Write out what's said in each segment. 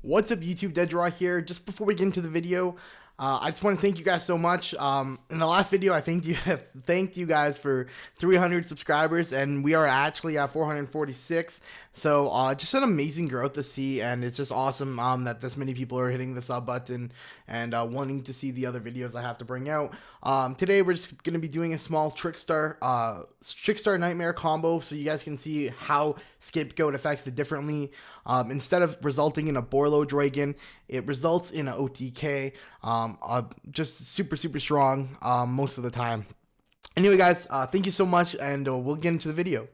What's up, YouTube? Deaddraw here. Just before we get into the video, I just want to thank you guys so much. In the last video, I thanked you thanked you guys for 300 subscribers, and we are actually at 446. So just an amazing growth to see, and it's just awesome that this many people are hitting the sub button and wanting to see the other videos I have to bring out. Today, we're just going to be doing a small Trickstar Knightmare combo, so you guys can see how Scapegoat affects it differently. Instead of resulting in a Borlo Dragon, it results in an OTK. Just super strong most of the time. Anyway, guys, thank you so much, and we'll get into the video.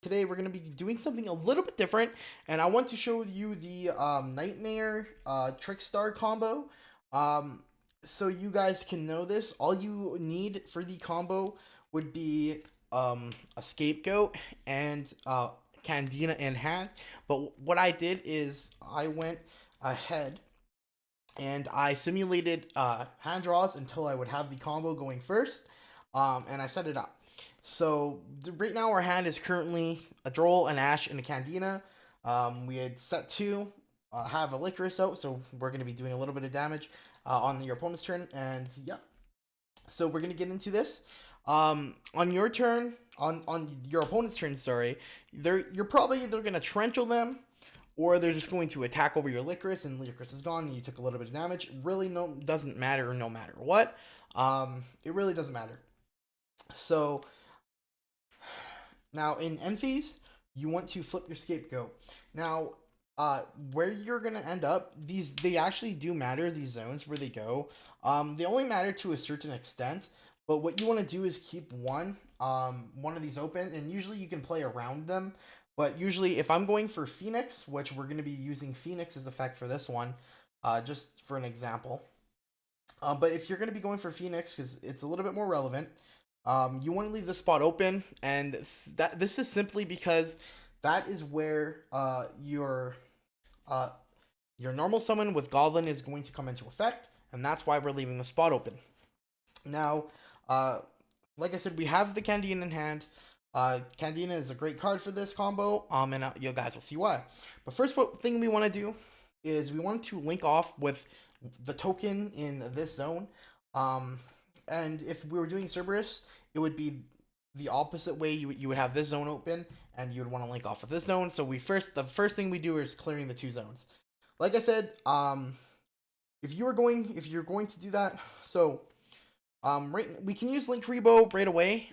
Today we're going to be doing something a little bit different, and I want to show you the Nightmare Trickstar combo. So you guys can know this. All you need for the combo would be a Scapegoat and Candina in hand. But what I did is I went ahead and I simulated hand draws until I would have the combo going first, and I set it up. So right now our hand is currently a Droll, an Ash, and a Candina. We had set two, have a Licorice out, so we're going to be doing a little bit of damage on your opponent's turn, and yeah. So we're going to get into this. On your turn, on your opponent's turn, sorry, you're probably either going to Torrential them, or they're just going to attack over your Licorice, and Licorice is gone, and you took a little bit of damage. Really, doesn't matter no matter what. It really doesn't matter. So now in end phase, you want to flip your Scapegoat. Now, where you're gonna end up, they actually do matter. These zones where they go, they only matter to a certain extent. But what you want to do is keep one of these open, and usually you can play around them. But usually, if I'm going for Phoenix, which we're going to be using Phoenix's effect for this one, just for an example. But if you're going to be going for Phoenix, because it's a little bit more relevant, you want to leave this spot open, and this is simply because that is where your normal summon with Goblin is going to come into effect, and that's why we're leaving the spot open. Now, like I said, we have the Candina in hand. Candina is a great card for this combo, and you guys will see why. But first thing we want to do is we want to link off with the token in this zone. And if we were doing Cerberus, it would be the opposite way. You would have this zone open, and you would want to link off with this zone. So the first thing we do is clearing the two zones. Like I said, if you're going to do that, so we can use Linkuriboh right away,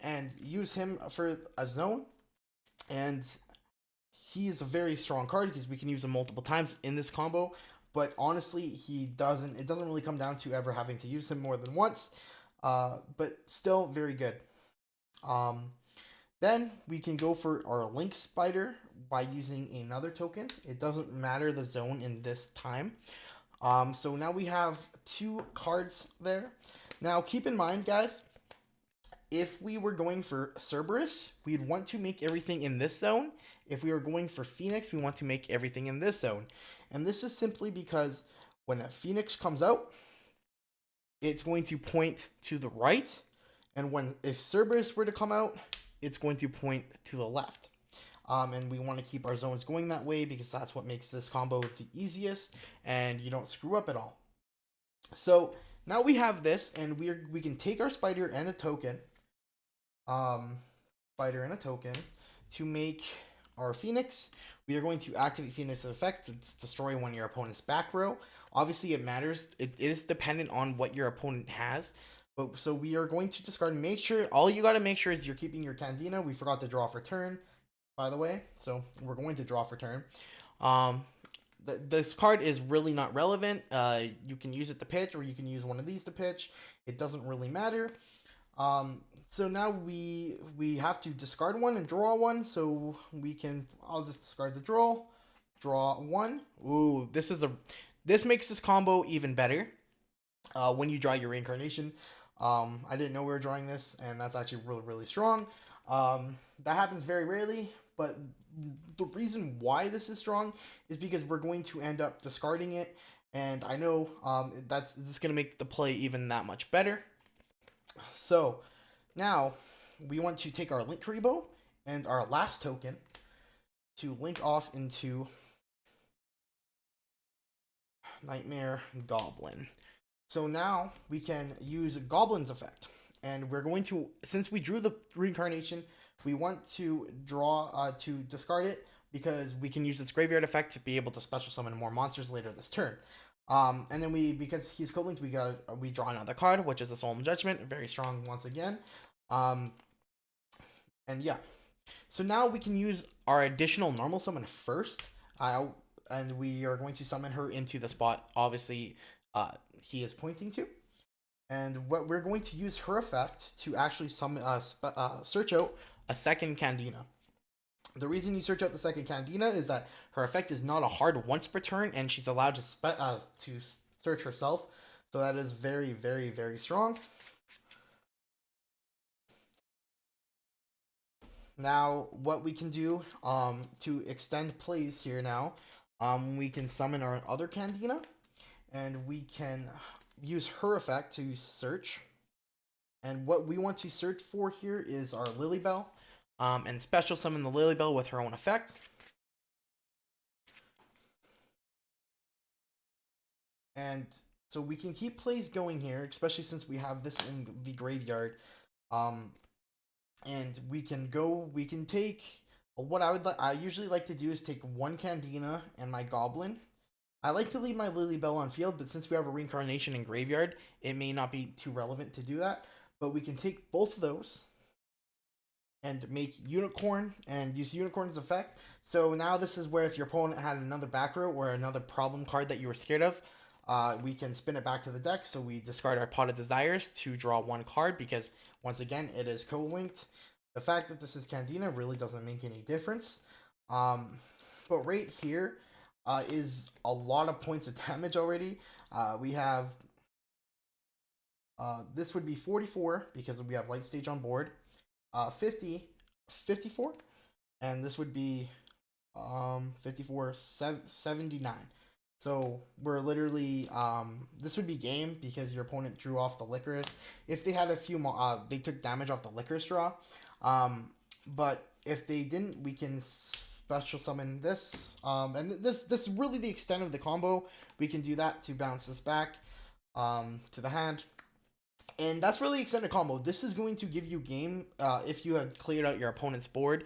and use him for a zone, and he's a very strong card because we can use him multiple times in this combo. But honestly, it doesn't really come down to ever having to use him more than once, but still very good. Then we can go for our Link Spider by using another token. It doesn't matter the zone in this time. So now we have two cards there. Now keep in mind, guys, if we were going for Cerberus, we'd want to make everything in this zone. If we were going for Phoenix, we want to make everything in this zone. And this is simply because when a Phoenix comes out, it's going to point to the right. And if Cerberus were to come out, it's going to point to the left. And we want to keep our zones going that way because that's what makes this combo the easiest, and you don't screw up at all. So now we have this, and we can take our spider and a token, to make our Phoenix. We are going to activate Phoenix's effect to destroy one of your opponent's back row. Obviously, it matters. It is dependent on what your opponent has. But so we are going to discard. Make sure all you got to make sure is you're keeping your Candina. We forgot to draw for turn, by the way. So we're going to draw for turn. This card is really not relevant. You can use it to pitch, or you can use one of these to pitch. It doesn't really matter. So now we have to discard one and draw one. So I'll just discard the draw one. Ooh, this makes this combo even better. When you draw your reincarnation. I didn't know we were drawing this, and that's actually really strong. That happens very rarely, but the reason why this is strong is because we're going to end up discarding it, and I know this is going to make the play even that much better. So now we want to take our Linkuriboh and our last token to link off into Nightmare Goblin. So now we can use Goblin's effect. And we're going to, since we drew the reincarnation, we want to draw, to discard it, because we can use its graveyard effect to be able to special summon more monsters later this turn. And then because he's co-linked, we draw another card, which is the Solemn Judgment, very strong once again. And yeah, so now we can use our additional normal summon first, and we are going to summon her into the spot, obviously, he is pointing to. And what we're going to use her effect to actually summon, search out a second Candina. The reason you search out the second Candina is that her effect is not a hard once per turn, and she's allowed to search herself. So that is very, very, very strong. Now, what we can do to extend plays here now, we can summon our other Candina, and we can use her effect to search. And what we want to search for here is our Lilybell. And special summon the Lilybell with her own effect. And so we can keep plays going here, especially since we have this in the graveyard. And we can take, what I usually like to do is take one Candina and my Goblin. I like to leave my Lilybell on field, but since we have a reincarnation in graveyard, it may not be too relevant to do that. But we can take both of those and make Unicorn and use Unicorn's effect. So now this is where if your opponent had another back row or another problem card that you were scared of, we can spin it back to the deck. So we discard our Pot of Desires to draw one card, because once again, it is co-linked. The fact that this is Candina really doesn't make any difference. But right here is a lot of points of damage already. We have, this would be 44 because we have Light Stage on board. 54, and this would be 54, 79. So we're literally, this would be game because your opponent drew off the Licorice. If they had a few more, they took damage off the Licorice draw. But if they didn't, we can special summon this. And this is really the extent of the combo. We can do that to bounce this back to the hand. And that's really extended combo. This is going to give you game if you have cleared out your opponent's board.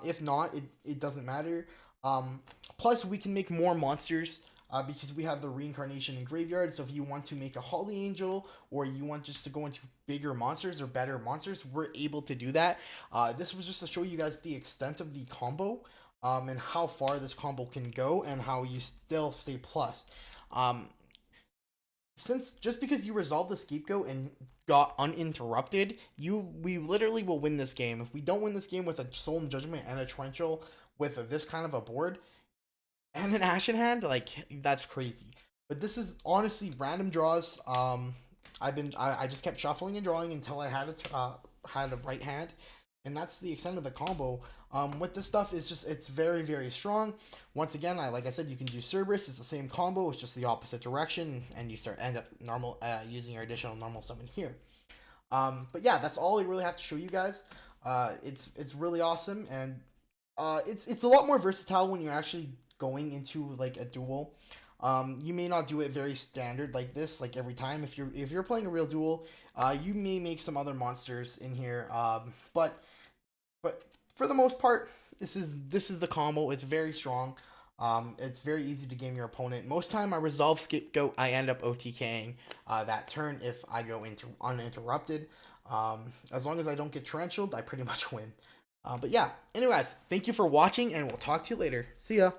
If not, it doesn't matter. Plus, we can make more monsters because we have the reincarnation in graveyard. So if you want to make a Holly Angel, or you want just to go into bigger monsters or better monsters, we're able to do that. This was just to show you guys the extent of the combo and how far this combo can go and how you still stay plus. Since just because you resolved the scapegoat and got uninterrupted, we literally will win this game. If we don't win this game with a Solemn Judgment and a Torrential with this kind of a board and an Ashen hand, like, that's crazy. But this is honestly random draws. I just kept shuffling and drawing until I had a right hand, and that's the extent of the combo. With this stuff is just, it's very, very strong. Once again, like I said, you can do Cerberus. It's the same combo. It's just the opposite direction, and you end up using your additional normal summon here. But yeah, that's all I really have to show you guys. It's really awesome, and it's a lot more versatile when you're actually going into like a duel. You may not do it very standard like this, like every time. If you're playing a real duel, you may make some other monsters in here. But for the most part, this is the combo. It's very strong. It's very easy to game your opponent. Most time I resolve scapegoat, I end up OTKing that turn if I go into uninterrupted. As long as I don't get torrentialed, I pretty much win. But yeah, anyways, thank you for watching, and we'll talk to you later. See ya.